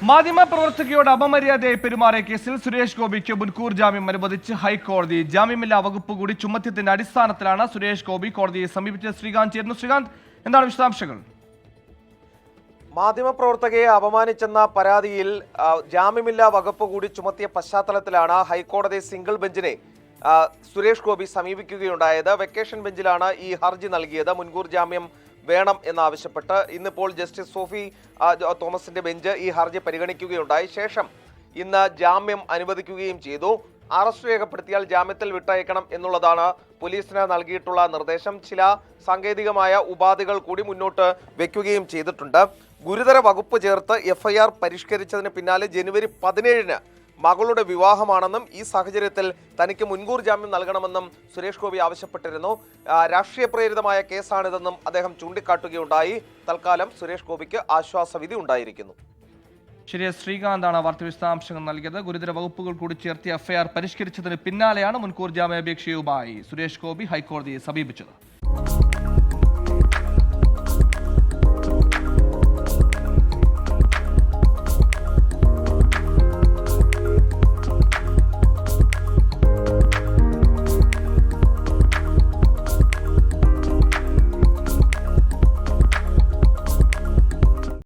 മാധ്യമപ്രവർത്തകയോട് അപമര്യാദയായി പെരുമാറിയ കേസിൽ സുരേഷ് ഗോപിക്ക് മുൻകൂർ ജാമ്യം അനുവദിച്ച് ഹൈക്കോടതി. ജാമ്യമില്ലാ വകുപ്പ് കൂടി ചുമത്തിയതിന്റെ അടിസ്ഥാനത്തിലാണ് സുരേഷ് ഗോപി കോടതിയെ സമീപിച്ചത്. ശ്രീകാന്ത് ചേരുന്നു. ശ്രീകാന്ത്, എന്താണ് വിശദാംശങ്ങൾ? മാധ്യമപ്രവർത്തകയെ അപമാനിച്ചെന്ന പരാതിയിൽ ജാമ്യമില്ലാ വകുപ്പ് കൂടി ചുമത്തിയ പശ്ചാത്തലത്തിലാണ് ഹൈക്കോടതി സിംഗിൾ ബെഞ്ചിനെ സുരേഷ് ഗോപി സമീപിക്കുകയുണ്ടായത്. വെക്കേഷൻ ബെഞ്ചിലാണ് ഈ ഹർജി നൽകിയത്. മുൻകൂർ ജാമ്യം വേണം എന്നാവശ്യപ്പെട്ട് ഇന്നിപ്പോൾ ജസ്റ്റിസ് സോഫി തോമസിന്റെ ബെഞ്ച് ഈ ഹർജി പരിഗണിക്കുകയുണ്ടായി. ശേഷം ഇന്ന് ജാമ്യം അനുവദിക്കുകയും ചെയ്തു. അറസ്റ്റ് രേഖപ്പെടുത്തിയാൽ ജാമ്യത്തിൽ വിട്ടയക്കണം എന്നുള്ളതാണ് പോലീസിന് നൽകിയിട്ടുള്ള നിർദ്ദേശം. ചില സാങ്കേതികമായ ഉപാധികൾ കൂടി മുന്നോട്ട് വെക്കുകയും ചെയ്തിട്ടുണ്ട്. ഗുരുതര വകുപ്പ് ചേർത്ത് FIR പരിഷ്കരിച്ചതിന് പിന്നാലെ ജനുവരി 17-ന് മകളുടെ വിവാഹമാണെന്നും ഈ സാഹചര്യത്തിൽ തനിക്ക് മുൻകൂർ ജാമ്യം നൽകണമെന്നും സുരേഷ് ഗോപി ആവശ്യപ്പെട്ടിരുന്നു. രാഷ്ട്രീയ പ്രേരിതമായ കേസാണിതെന്നും അദ്ദേഹം ചൂണ്ടിക്കാട്ടുകയുണ്ടായി. തൽക്കാലം സുരേഷ് ഗോപിക്ക് ആശ്വാസവിധി ഉണ്ടായിരിക്കുന്നു. ശരി, ശ്രീകാന്താണ് വാർത്താ വിശദാംശങ്ങൾ നൽകിയത്. ഗുരുതര വകുപ്പുകൾ കൂടി ചേർത്ത് FIR പരിഷ്കരിച്ചതിന് പിന്നാലെയാണ് മുൻകൂർ ജാമ്യാപേക്ഷയുമായി സുരേഷ് ഗോപി ഹൈക്കോടതിയെ സമീപിച്ചത്.